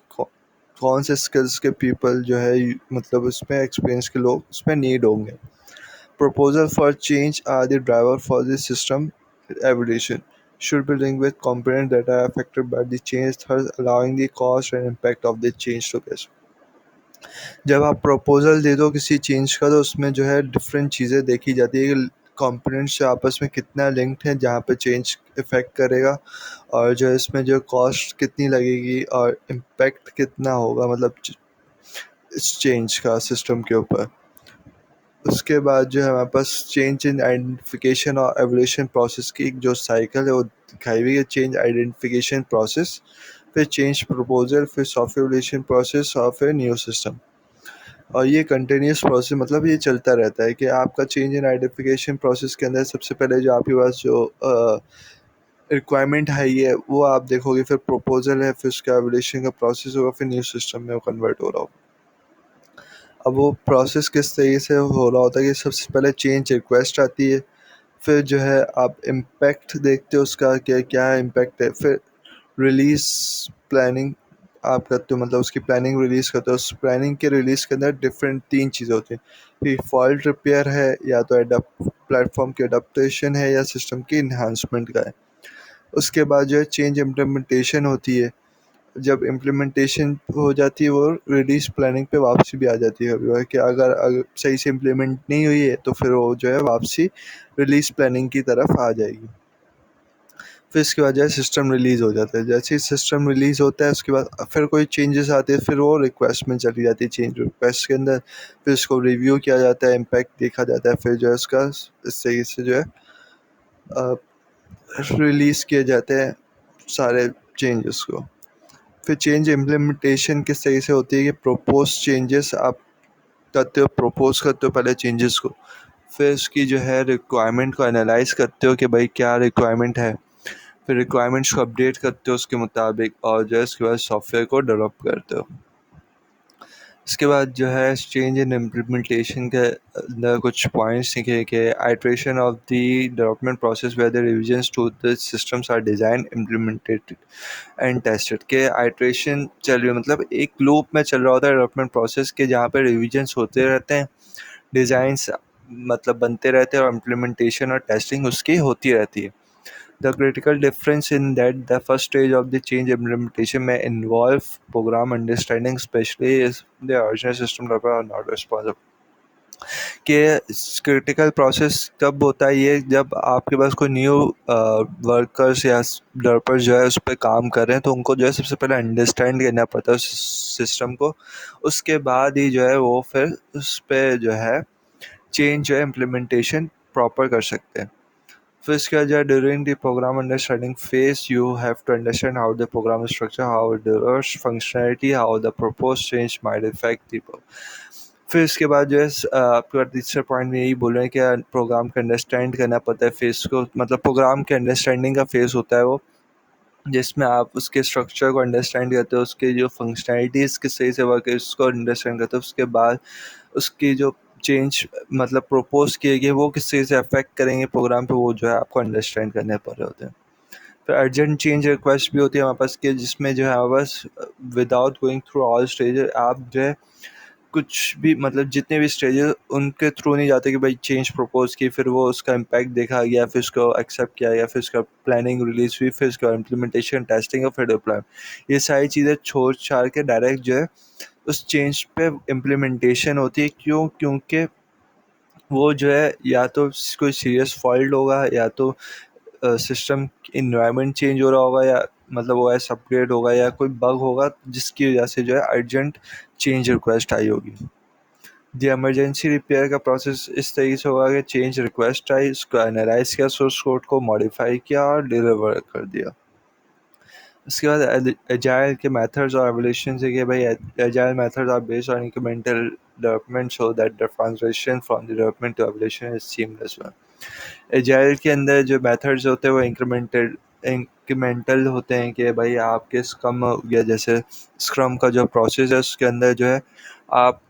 कौन से स्किल्स के पीपल जो है मतलब उसमें एक्सपीरियंस के लोग उसमें नीड होंगे। Proposal for change are the driver for the system evolution. Should be linked with components that are affected by the change, thus allowing the cost and impact of the change to guess. जब आप proposal दे दो किसी change का तो उसमें जो है different चीज़ें देखी जाती है कि कंपोनेंट्स जो आपस में कितना लिंक्ड है जहाँ पे चेंज इफ़ेक्ट करेगा, और जो है इसमें जो कॉस्ट कितनी लगेगी और इम्पैक्ट कितना होगा, मतलब इस चेंज का सिस्टम के ऊपर। उसके बाद जो है हमारे पास चेंज इन आइडेंटिफिकेशन और एवोल्यूशन प्रोसेस की एक जो साइकिल है वो दिखाई हुई है। चेंज आइडेंटिफिकेशन प्रोसेस, फिर चेंज प्रपोजल, फिर सॉफ्टवेयर एवोल्यूशन प्रोसेस और फिर न्यू सिस्टम। और ये कंटिन्यूस प्रोसेस, मतलब ये चलता रहता है कि आपका चेंज इन आइडेंटिफिकेशन प्रोसेस के अंदर सबसे पहले जो आपके पास जो रिक्वायरमेंट है ये वो आप देखोगे, फिर प्रपोजल है, फिर उसका एवोल्यूशन का प्रोसेस होगा, फिर न्यू सिस्टम में वो कन्वर्ट हो रहा होगा। अब वो प्रोसेस किस तरीके से हो रहा होता है कि सबसे पहले चेंज रिक्वेस्ट आती है, फिर जो है आप इम्पैक्ट देखते हो उसका क्या क्या इम्पैक्ट है, फिर रिलीज़ प्लानिंग आप करते हो, मतलब उसकी प्लानिंग रिलीज़ करते हो। उस प्लानिंग के रिलीज़ के अंदर डिफरेंट 3 चीज़ें होती हैं कि फॉल्ट रिपेयर है, या तो एडप प्लेटफॉर्म की अडप्टेशन है, या सिस्टम की इन्हांसमेंट का है। उसके बाद जो है चेंज इम्प्लीमेंटेशन होती है। जब इम्प्लीमेंटेशन हो जाती है वो रिलीज प्लानिंग पे वापसी भी आ जाती है कभी कि अगर सही से इम्प्लीमेंट नहीं हुई है तो फिर वो जो है वापसी रिलीज प्लानिंग की तरफ आ जाएगी। फिर इसके बाद जो है सिस्टम रिलीज़ हो जाता है। जैसे ही सिस्टम रिलीज़ होता है उसके बाद फिर कोई चेंजेस आते हैं, फिर वो रिक्वेस्ट में चली जाती है चेंज रिक्वेस्ट के अंदर। फिर उसको रिव्यू किया जाता है, इम्पैक्ट देखा जाता है, फिर जो है उसका इस तरीके से जो है रिलीज़ किए जाते हैं सारे चेंजेस को। फिर चेंज इम्प्लीमेंटेशन किस तरीके से होती है कि प्रपोज चेंजेस आप करते हो, प्रपोज करते हो पहले चेंजेस को, फिर उसकी जो है रिक्वायरमेंट को एनालाइज करते हो कि भाई क्या रिक्वायरमेंट है, फिर रिक्वायरमेंट्स को अपडेट करते हो उसके मुताबिक, और जो है उसके बाद सॉफ्टवेयर को डेवलप करते हो। इसके बाद जो है चेंज इन इम्प्लीमेंटेशन के अंदर कुछ पॉइंट्स लिखे कि iteration of the development process where the revisions to the systems are design implemented and tested. के आइट्रेशन चल रही है, मतलब एक लूप में चल रहा होता है डेवलपमेंट प्रोसेस के जहाँ पे रिविजन्स होते रहते हैं, डिज़ाइंस मतलब बनते रहते हैं और इम्प्लीमेंटेशन और टेस्टिंग उसकी होती रहती है। The critical difference in that the first stage of the change implementation may involve program understanding, especially if the original system developer are not responsible. कि क्रिटिकल प्रोसेस कब होता है ये, जब आपके पास कोई न्यू वर्कर्स या डेवलपर्स जो है उस पर काम कर रहे हैं तो उनको जो है सबसे पहले अंडरस्टैंड करना पड़ता है उस सिस्टम को। उसके बाद ही जो है वो फिर उस पर जो है चेंज जो है इम्प्लीमेंटेशन प्रॉपर कर सकते हैं। फिर इसके बाद जो है during the program understanding phase you have to understand how the program is structured, how it delivers functionality, how the proposed change might affect the फिर इसके बाद जो है आपके पास तीसरा पॉइंट में यही बोल रहे हैं कि प्रोग्राम का अंडरस्टैंड करना पड़ता है फेस को, मतलब प्रोग्राम के अंडरस्टैंडिंग का फेस होता है वो, जिसमें आप उसके स्ट्रक्चर को अंडरस्टैंड करते हो, उसके जो फंक्शनैलिटीज़ किस सही से वर्क है उसको अंडरस्टैंड करते हो। उसके बाद उसकी जो चेंज मतलब प्रपोज किए गए वो किस तरीके से अफेक्ट करेंगे प्रोग्राम पे, वो जो है आपको अंडरस्टैंड करने पड़ रहे होते हैं। फिर अर्जेंट चेंज रिक्वेस्ट भी होती है हमारे पास के, जिसमें जो है हमारे पास without going through all stage आप जो है कुछ भी मतलब जितने भी स्टेजेस उनके थ्रू नहीं जाते कि भाई चेंज प्रपोज की, फिर वो उसका इम्पैक्ट देखा गया, फिर उसको एक्सेप्ट किया गया, फिर उसका प्लानिंग रिलीज हुई, फिर उसका इम्प्लीमेंटेशन टेस्टिंग और फिर डिप्लॉयमेंट। ये सारी चीज़ें छोड़ छाड़ के डायरेक्ट जो है उस चेंज पे इम्प्लीमेंटेशन होती है। क्यों? क्योंकि वो जो है या तो कोई सीरियस फॉल्ट होगा, या तो सिस्टम इन्वायरमेंट चेंज हो रहा होगा, या मतलब वो एस अपग्रेड होगा, या कोई बग होगा जिसकी वजह से जो है अर्जेंट चेंज रिक्वेस्ट आई होगी। द इमरजेंसी रिपेयर का प्रोसेस इस तरीके से होगा कि चेंज रिक्वेस्ट आई, उसको एनालाइज किया, सोर्स कोड को मॉडिफाई किया और डिलीवर कर दिया। उसके बाद एजाइल के मेथड्स और एवोल्यूशन से कि भाई agile methods are based on incremental development so that the transition from the development to evolution is seamless one. Agile के अंदर जो मेथड्स होते हैं वो इंक्रीमेंटल होते हैं कि भाई आपके स्क्रम या जैसे स्क्रम का जो प्रोसेस है उसके अंदर जो है आप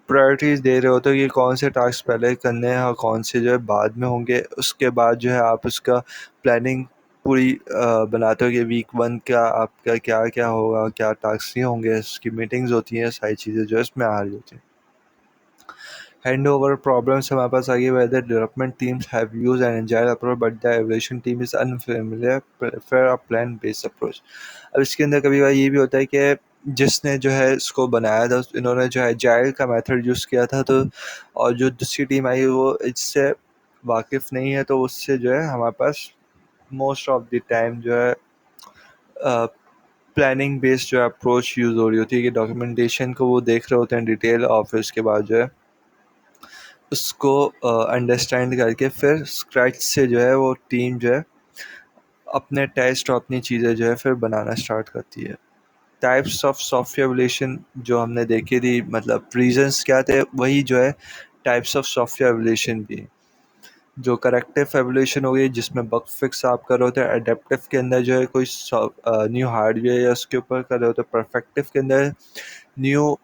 प्रायोरिटीज़ दे रहे होते हो कि कौन से टास्क पहले करने हैं और कौन से जो है बाद में होंगे। उसके बाद जो है आप उसका प्लानिंग पूरी बनाते हो कि वीक 1 का आपका क्या क्या होगा, क्या टास्क नहीं होंगे, उसकी मीटिंग्स होती हैं, सारी चीज़ें जो है इसमें आ रही होती हैं। हैंड ओवर प्रॉब्लम्स हमारे पास आ गई, whether development teams have used an agile approach but the evolution team is unfamiliar prefer a plan based approach. अब इसके अंदर कभी बार ये भी होता है कि जिसने जो है इसको बनाया था इन्होंने जो है एजाइल का मेथड यूज़ किया था। तो और जो दूसरी टीम आई वो इससे वाकिफ़ नहीं है, तो उससे जो है हमारे पास मोस्ट ऑफ द टाइम जो है प्लानिंग बेस्ड जो अप्रोच यूज़ हो रही होती है कि डॉक्यूमेंटेशन को वो देख रहे होते हैं डिटेल, और फिर उसके बाद जो है उसको अंडरस्टैंड करके फिर स्क्रैच से जो है वो टीम जो है अपने टेस्ट और अपनी चीज़ें जो है फिर बनाना स्टार्ट करती है। टाइप्स ऑफ सॉफ्टवेयर एवोल्यूशन जो हमने देखी थी, मतलब रीजंस क्या थे, वही जो है टाइप्स ऑफ सॉफ्टवेयर एवोल्यूशन भी। जो करेक्टिव एवोल्यूशन हो गई जिसमें बग फिक्स आप कर रहे होते हैं, अडेप्टिव के अंदर जो है कोई न्यू हार्डवेयर या उसके ऊपर कर रहे होते हैं, परफेक्टिव के अंदर न्यू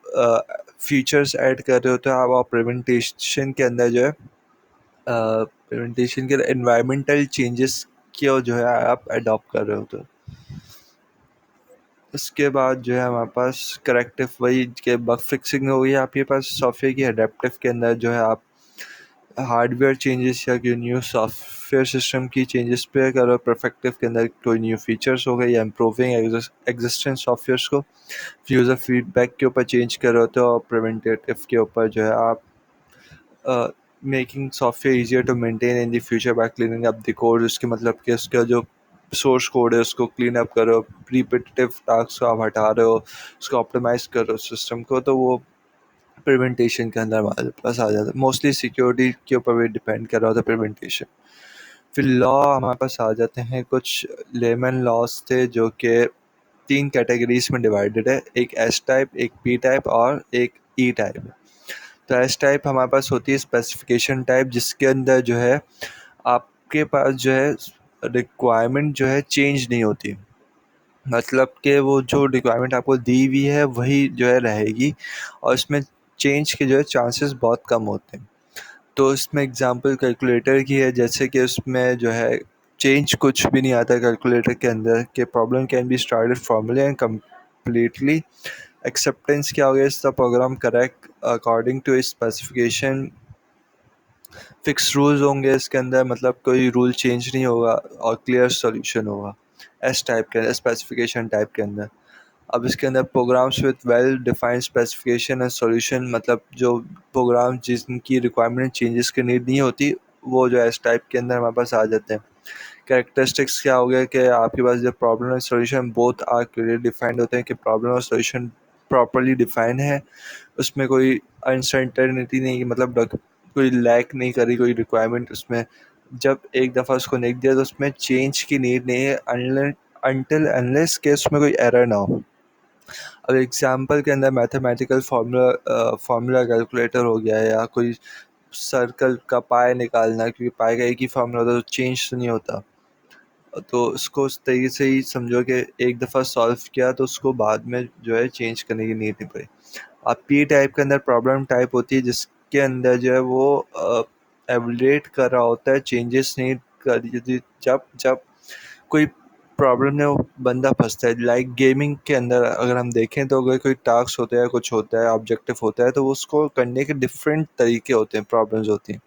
फीचर्स ऐड कर रहे होते हैं आप, और प्रिवेंटेशन के अंदर जो है प्रिवेंटेशन के एनवायरमेंटल चेंजेस को जो है आप अडॉप्ट कर रहे होते हो। उसके बाद जो है हमारे पास करेक्टिव वही के बग फिक्सिंग हो गई आपके पास सॉफ्टवेयर की। अडेप्टिव के अंदर जो है आप हार्डवेयर चेंजेस या कोई न्यू सॉफ्टवेयर सिस्टम की चेंजेस पे करो। परफेक्टिव के अंदर कोई न्यू फीचर्स हो गए या इम्प्रूविंग एग्जिस्टिंग सॉफ्टवेयर्स को यूज़र फीडबैक के ऊपर चेंज कर रहे होते हो। और प्रिवेंटेटिव के ऊपर जो है आप making software easier to maintain in the future by cleaning up the code. उसके मतलब कि उसका जो सोर्स कोड है उसको क्लीन अप करो, रिपीटेटिव टास्क को आप हटा रहे हो, उसको ऑप्टिमाइज करो सिस्टम को, तो वो प्रिवेंटेशन के अंदर हमारे पास आ जाता है। मोस्टली सिक्योरिटी के ऊपर भी डिपेंड कर रहा होता है प्रिवेंटेशन। फिर लॉ हमारे पास आ जाते हैं, कुछ लेमन लॉज थे जो कि 3 कैटेगरीज में डिवाइडेड है, एक एस टाइप, एक पी टाइप और एक ई टाइप। तो एस टाइप हमारे पास होती है स्पेसिफिकेशन टाइप, जिसके अंदर जो है आपके पास जो है रिक्वायरमेंट जो है चेंज नहीं होती, मतलब कि वो जो रिक्वायरमेंट आपको दी हुई है वही जो है रहेगी, और इसमें चेंज के जो है चांसेस बहुत कम होते हैं। तो इसमें एग्जांपल कैलकुलेटर की है, जैसे कि उसमें जो है चेंज कुछ भी नहीं आता कैलकुलेटर के अंदर, कि problem can be started formally and completely acceptance क्या हो गया, is the program correct according to specification. Fix rules होंगे इसके अंदर, मतलब कोई रूल चेंज नहीं होगा, और क्लियर सॉल्यूशन होगा एस टाइप के अंदर, स्पेसिफिकेशन टाइप के अंदर। अब इसके अंदर programmes with well defined specification and solution, मतलब जो प्रोग्राम जिनकी रिक्वायरमेंट चेंजेस की नीड नहीं होती, वो जो एस टाइप के अंदर हमारे पास आ जाते हैं। कैरेक्टरिस्टिक्स क्या हो गया कि आपके पास जो प्रॉब्लम और solution both are clear defined होते हैं, कि प्रॉब्लम और सॉल्यूशन प्रॉपरली डिफाइन है, उसमें कोई अनसर्टेनिटी नहीं, मतलब कोई लैक नहीं करी कोई रिक्वायरमेंट उसमें। जब एक दफ़ा उसको लिख दिया तो उसमें चेंज की नीड नहीं है अनटिल अनलेस के उसमें कोई एरर ना हो। अब एग्जांपल के अंदर मैथमेटिकल फार्मूला कैलकुलेटर हो गया, या कोई सर्कल का पाई निकालना, क्योंकि पाई का एक ही फार्मूला होता है तो चेंज तो नहीं होता, तो उसको उस तरीके से ही समझो कि एक दफ़ा सॉल्व किया तो उसको बाद में जो है चेंज करने की नीड नहीं पड़ी। अब पी टाइप के अंदर प्रॉब्लम टाइप होती है, जिसके अंदर जो है वो एवलेट कर रहा होता है, चेंजेस नहीं कर, जब जब कोई प्रॉब्लम में वो बंदा फंसता है। लाइक गेमिंग के अंदर अगर हम देखें तो अगर कोई टास्क होता है, कुछ होता है, ऑब्जेक्टिव होता है, तो उसको करने के डिफरेंट तरीके होते हैं, प्रॉब्लम्स होती हैं।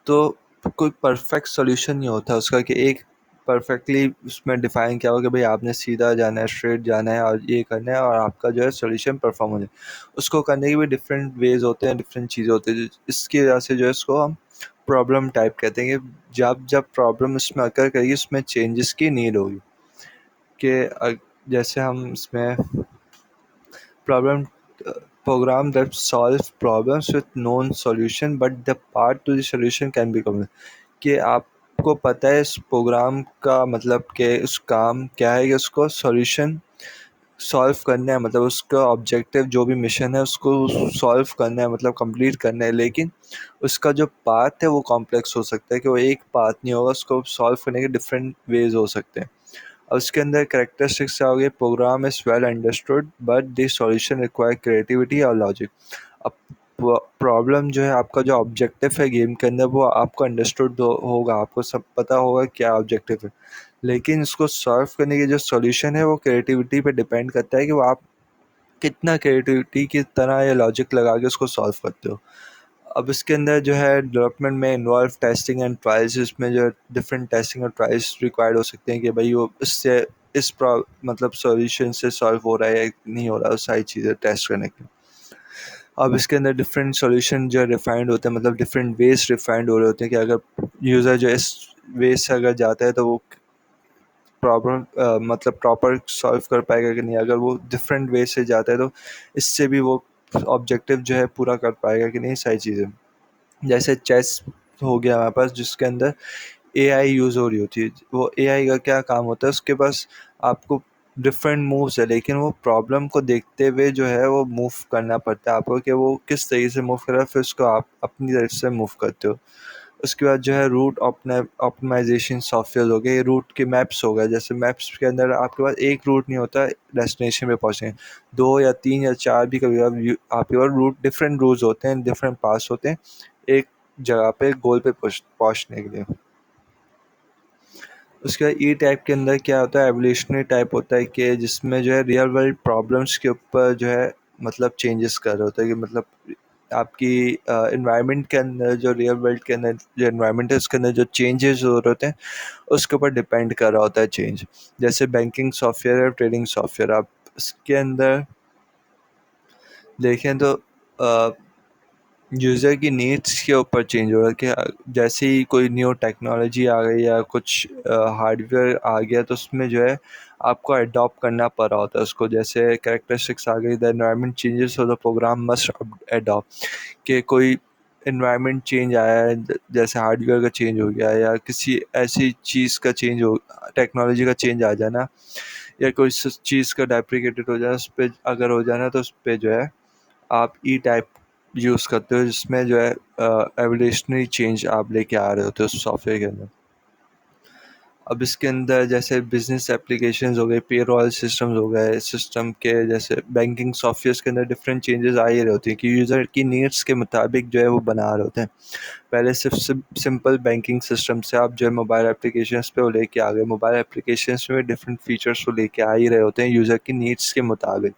तो कोई परफेक्ट सॉल्यूशन नहीं होता उसका, कि एक परफेक्टली उसमें डिफाइन किया हो कि भाई आपने सीधा जाना है, स्ट्रेट जाना है और ये करना है, और आपका जो है सॉल्यूशन परफॉर्म हो जाए। उसको करने के भी डिफरेंट वेज होते हैं, डिफरेंट चीज़ें होती हैं, इसकी वजह से जो है इसको हम प्रॉब्लम टाइप कहते हैं, कि जब जब प्रॉब्लम इसमें अकर करेगी उसमें चेंजेस की नीड होगी। कि जैसे हम इसमें problem program that solves problems with known solution but the path to the solution can be common, कि आपको पता है इस प्रोग्राम का मतलब कि उस काम क्या है, कि उसको सॉल्यूशन सॉल्व करना है, मतलब उसका ऑब्जेक्टिव जो भी मिशन है उसको सॉल्व करना है, मतलब कंप्लीट करना है, लेकिन उसका जो पाथ है वो कॉम्प्लेक्स हो सकता है, कि वो एक पाथ नहीं होगा, उसको सॉल्व करने के डिफरेंट वेज हो सकते हैं। और उसके अंदर करेक्टरिस्टिक्स क्या हो गए, program is well understood but the solution require creativity और लॉजिक। अब प्रॉब्लम जो है, आपका जो ऑब्जेक्टिव है गेम के अंदर वो आपको अंडरस्टूड होगा, आपको सब पता होगा क्या ऑब्जेक्टिव है, लेकिन इसको सॉल्व करने की जो सॉल्यूशन है वो क्रिएटिविटी पे डिपेंड करता है, कि वो आप कितना क्रिएटिविटी की तरह या लॉजिक लगा के उसको सॉल्व करते हो। अब इसके अंदर जो है डेवलपमेंट में इन्वॉल्व टेस्टिंग एंड ट्रायल्स, इसमें जो डिफरेंट टेस्टिंग और ट्रायल्स रिक्वायर्ड हो सकते हैं, कि भाई वो इससे मतलब सॉल्यूशन से सॉल्व हो रहा है या नहीं हो रहा है, सारी चीज़ें टेस्ट करने के लिए। अब इसके अंदर डिफरेंट सॉल्यूशन जो रिफाइंड होते हैं, मतलब डिफरेंट वेज रिफाइंड हो रहे होते हैं कि अगर यूज़र जो इस वे से अगर जाता है तो वो प्रॉब्लम मतलब प्रॉपर सॉल्व कर पाएगा कि नहीं, अगर वो डिफरेंट वे से जाता है तो इससे भी वो ऑब्जेक्टिव जो है पूरा कर पाएगा कि नहीं, सारी चीज़ें। जैसे चेस हो गया हमारे पास, जिसके अंदर एआई यूज़ हो रही होती है। वो एआई का क्या काम होता है, उसके पास आपको डिफरेंट मूव्स है, लेकिन वो प्रॉब्लम को देखते हुए जो है वो मूव करना पड़ता है आपको कि वो किस तरीके से मूव कर रहा है, फिर उसको आप अपनी तरफ से मूव करते हो। उसके बाद जो है रूट ऑप्टिमाइजेशन सॉफ्टवेयर हो गए, ये रूट के मैप्स हो गए। जैसे मैप्स के अंदर आपके पास एक रूट नहीं होता डेस्टिनेशन पे पहुँचने, 2 या 3 या 4 भी कभी आपके पास रूट, डिफरेंट रूट्स होते हैं, डिफरेंट पास होते हैं एक जगह पे गोल पे पहुँचने के लिए। उसके बाद ई टाइप के अंदर क्या होता है, एवोल्यूशनरी टाइप होता है कि जिसमें जो है रियल वर्ल्ड प्रॉब्लम्स के ऊपर जो है मतलब चेंजेस कर रहा होता है कि मतलब आपकी इन्वायरमेंट के अंदर, जो रियल वर्ल्ड के अंदर जो इन्वायरमेंट है उसके अंदर जो चेंजेस हो रहे होते हैं उसके ऊपर डिपेंड कर रहा होता है चेंज। जैसे बैंकिंग सॉफ्टवेयर और ट्रेडिंग सॉफ्टवेयर, आप इसके अंदर देखें तो यूज़र की नीड्स के ऊपर चेंज हो रहा है कि जैसे ही कोई न्यू टेक्नोलॉजी आ गई या कुछ हार्डवेयर आ गया तो उसमें जो है आपको अडॉप्ट करना पड़ रहा होता है उसको। जैसे कैरेक्टरिस्टिक्स आ गई, the environment changes so the program must adopt, कि कोई इन्वायरमेंट चेंज आया है, जैसे हार्डवेयर का चेंज हो गया या किसी ऐसी चीज़ का चेंज हो, टेक्नोलॉजी का चेंज आ जाना या कोई चीज़ का डेप्रिकेटेड हो जाना, उस पर अगर हो जाना तो उस पर जो है आप ई टाइप यूज़ करते हो, जिसमें जो है एवोल्यूशनरी चेंज आप लेके आ रहे होते हो उस सॉफ्टवेयर के अंदर। अब इसके अंदर जैसे बिजनेस एप्लीकेशंस हो गए, पेरोल सिस्टम्स हो गए, सिस्टम के जैसे बैंकिंग सॉफ्टवेयर के अंदर डिफरेंट चेंजेस आ ही रहे होते हैं कि यूज़र की नीड्स के मुताबिक जो है वो बना रहे होते हैं। पहले सिर्फ सिंपल बैंकिंग सिस्टम से आप जो है मोबाइल एप्लीकेशंस पे वो लेके आ गए, मोबाइल एप्लीकेशंस में डिफरेंट फीचर्स वो लेके आ ही रहे होते हैं यूज़र की नीड्स के मुताबिक।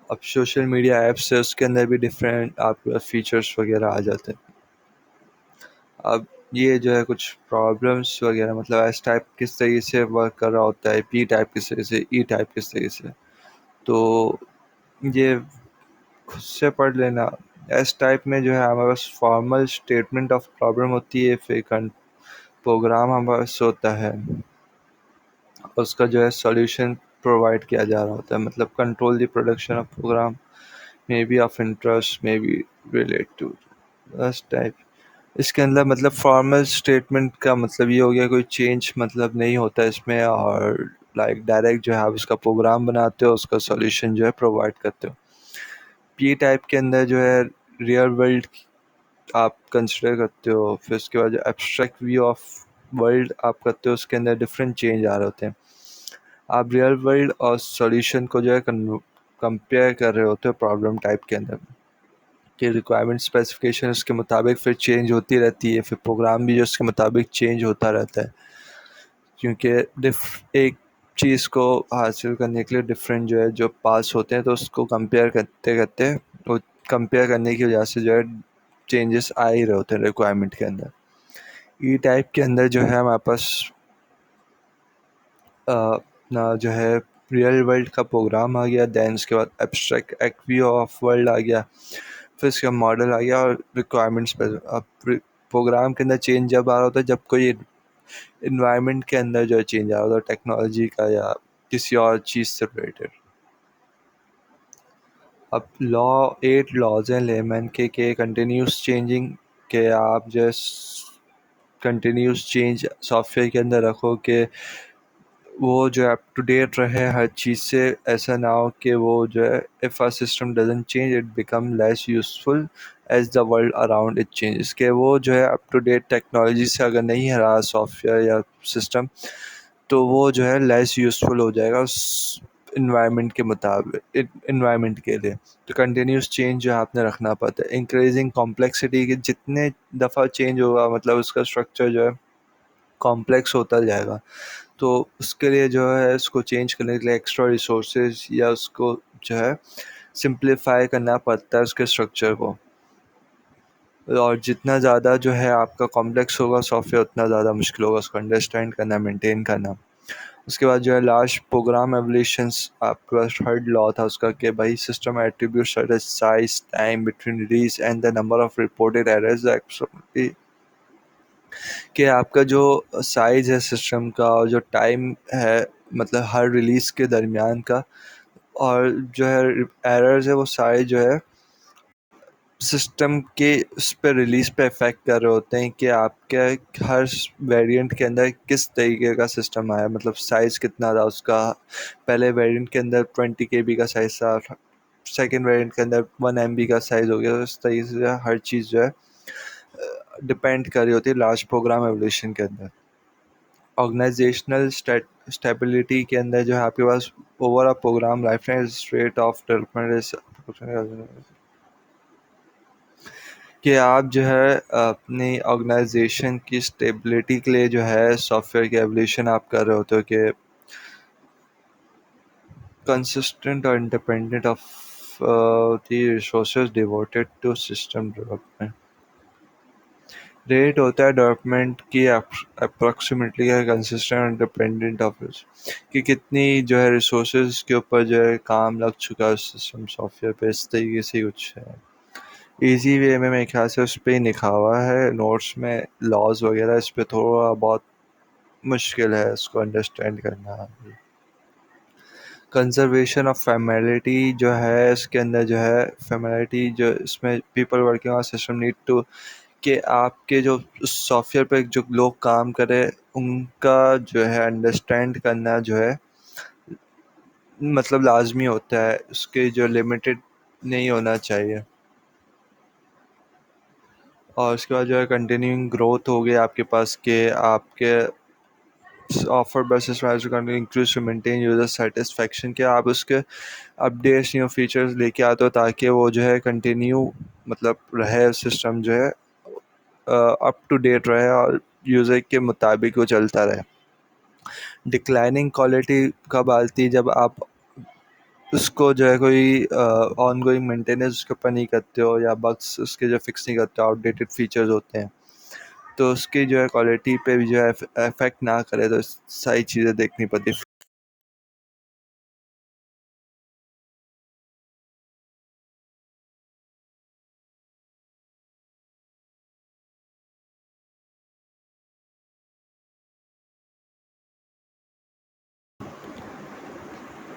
अब सोशल मीडिया ऐप्स है, उसके अंदर भी डिफरेंट आपके फीचर्स वगैरह आ जाते हैं। अब ये जो है कुछ प्रॉब्लम्स वगैरह, मतलब एस टाइप किस तरीके से वर्क कर रहा होता है, पी टाइप किस तरीके से, ई टाइप किस तरीके से, तो ये खुद से पढ़ लेना। एस टाइप में जो है हमारे पास फॉर्मल स्टेटमेंट ऑफ प्रॉब्लम होती है, फिर प्रोग्राम हमारे पास होता है, उसका जो है सॉल्यूशन प्रोवाइड किया जा रहा होता है, मतलब control the production of program may be of interest, may be relate to S type. इसके अंदर मतलब फॉर्मल स्टेटमेंट का मतलब ये हो गया कोई चेंज मतलब नहीं होता इसमें, और लाइक डायरेक्ट जो है आप इसका प्रोग्राम बनाते हो, उसका सॉल्यूशन जो है प्रोवाइड करते हो। पी टाइप के अंदर जो है रियल वर्ल्ड आप कंसिडर करते हो, फिर उसके बाद जो एब्स्ट्रैक्ट व्यू ऑफ वर्ल्ड आप करते हो, उसके अंदर डिफरेंट चेंज आ रहे होते हैं। आप रियल वर्ल्ड और सॉल्यूशन को जो है कंपेयर कर रहे होते हो प्रॉब्लम टाइप के अंदर, कि रिक्वायरमेंट स्पेसिफिकेशन उसके मुताबिक फिर चेंज होती रहती है, फिर प्रोग्राम भी जो उसके मुताबिक चेंज होता रहता है, क्योंकि एक चीज़ को हासिल करने के लिए डिफरेंट जो है जो पास होते हैं, तो उसको कंपेयर करते करते वो कंपेयर करने की वजह से जो है चेंजेस आ ही रहे होते हैं रिक्वायरमेंट के अंदर। ई टाइप के अंदर जो है हमारे पास ना जो है रियल वर्ल्ड का प्रोग्राम आ गया, दैन उसके बाद एब्स्ट्रैक्ट एक व्यू ऑफ वर्ल्ड आ गया, फिर उसका मॉडल आ गया और रिक्वायरमेंट्स पे। अब प्रोग्राम के अंदर चेंज जब आ रहा होता है जब कोई इन्वायरमेंट के अंदर जो है चेंज आ रहा होता है, टेक्नोलॉजी का या किसी और चीज़ से रिलेटेड। अब लॉ 8 लॉज हैं लेमन के कंटिन्यूस चेंजिंग, के आप जस्ट कंटिन्यूस चेंज सॉफ्टवेयर के अंदर रखो कि वो जो है अप टू डेट रहे हर चीज़ से, ऐसा ना हो कि वो जो है if a system doesn't change it become less useful as the world around it changes, के वो जो है अप टू डेट टेक्नोलॉजी से अगर नहीं है रहा सॉफ्टवेयर या सिस्टम, तो वो जो है लेस यूजफुल हो जाएगा उस इन्वायरमेंट के मुताबिक, इन्वायरमेंट के लिए। तो कंटिन्यूस चेंज जो है आपने रखना पड़ता है। इंक्रीजिंग कॉम्प्लेक्सिटी, के जितने दफ़ा चेंज होगा मतलब उसका स्ट्रक्चर जो है कॉम्प्लेक्स होता जाएगा, तो उसके लिए जो है उसको चेंज करने के लिए एक्स्ट्रा रिसोर्सेज या उसको जो है सिंप्लीफाई करना पड़ता है उसके स्ट्रक्चर को। और जितना ज़्यादा जो है आपका कॉम्प्लेक्स होगा सॉफ्टवेयर, उतना ज़्यादा मुश्किल होगा उसको अंडरस्टैंड करना, मेंटेन करना। उसके बाद जो है लास्ट प्रोग्राम एवोल्यूशंस, आपके पास थर्ड लॉ था उसका कि भाई system attribute such as size, time between release and the number of reported errors कि आपका जो साइज़ है सिस्टम का और जो टाइम है मतलब हर रिलीज़ के दरमियान का, और जो है एरर्स है वो सारे जो है सिस्टम के उस पर रिलीज़ पे इफ़ेक्ट कर रहे होते हैं कि आपके हर वेरिएंट के अंदर किस तरीके का सिस्टम आया, मतलब साइज़ कितना था उसका। पहले वेरिएंट के अंदर 20 KB का साइज़ था, सेकेंड वेरिएंट के अंदर 1 MB का साइज़ हो गया। तो इस तरीके से हर चीज़ जो है डिपेंड कर रही होती है लार्ज प्रोग्राम एवोल्यूशन के अंदर। ऑर्गेनाइजेशनल स्टेबिलिटी के अंदर जो है आपके पास over a programme life time rate of development कि आप जो है अपनी ऑर्गेनाइजेशन की स्टेबिलिटी के लिए जो है सॉफ्टवेयर की एवोल्यूशन आप कर रहे होते हो कि कंसिस्टेंट और independent of the resources devoted to system development. Rate होता है डेवलपमेंट की अप्रॉक्सीमेटली कंसिस्टेंट और डिपेंडेंट ऑफ कि कितनी जो है रिसोर्सेज के ऊपर जो है काम लग चुका है सिस्टम सॉफ्टवेयर पे, इस तरीके से कुछ है। इजी वे में मेरे ख्याल से उस पर ही लिखा हुआ है नोट्स में, लॉज वगैरह इस पर थोड़ा बहुत मुश्किल है इसको अंडरस्टैंड करना। कंजर्वेशन ऑफ फैमिलिटी जो है इसके अंदर जो है फैमिलिटी जो इसमें people working on system need to कि आपके जो सॉफ्टवेयर पे जो लोग काम करे उनका जो है अंडरस्टैंड करना जो है मतलब लाजमी होता है, उसके जो लिमिटेड नहीं होना चाहिए। और उसके बाद जो है कंटिन्यूइंग ग्रोथ हो गई आपके पास के आपके offer basis wise continue increase to maintain user satisfaction के आप उसके अपडेट्स न्यू फीचर्स लेके आते हो ताकि वो जो है कंटिन्यू मतलब रहे सिस्टम जो है अप टू डेट रहे और यूज़र के मुताबिक वो चलता रहे। डिक्लाइनिंग क्वालिटी कब आती है, जब आप उसको जो है कोई ऑन गोइंग मेंटेनेंस उसके ऊपर नहीं करते हो या बग्स उसके जो फिक्स नहीं करते हो, आउटडेटेड फीचर्स होते हैं तो उसकी जो है क्वालिटी पे भी जो है इफेक्ट ना करे, तो सारी चीज़ें देखनी पड़ती।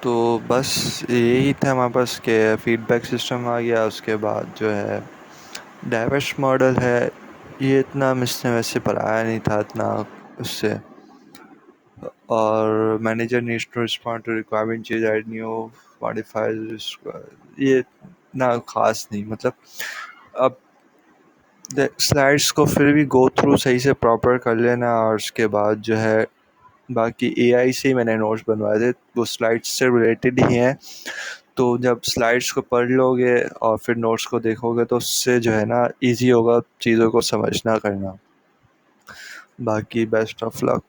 तो बस यही था हमारे पास के फीडबैक सिस्टम आ गया। उसके बाद जो है डाइवर्स मॉडल है, ये इतना मिसने वैसे पढ़ाया नहीं था इतना उससे। और manager needs to respond to requirement change add new modifies, ये इतना खास नहीं मतलब। अब स्लाइड्स को फिर भी गो थ्रू सही से प्रॉपर कर लेना और उसके बाद जो है बाकी एआई से ही मैंने नोट्स बनवाए थे, वो स्लाइड्स से रिलेटेड ही हैं। तो जब स्लाइड्स को पढ़ लोगे और फिर नोट्स को देखोगे तो उससे जो है ना इजी होगा चीज़ों को समझना करना। बाकी बेस्ट ऑफ लक।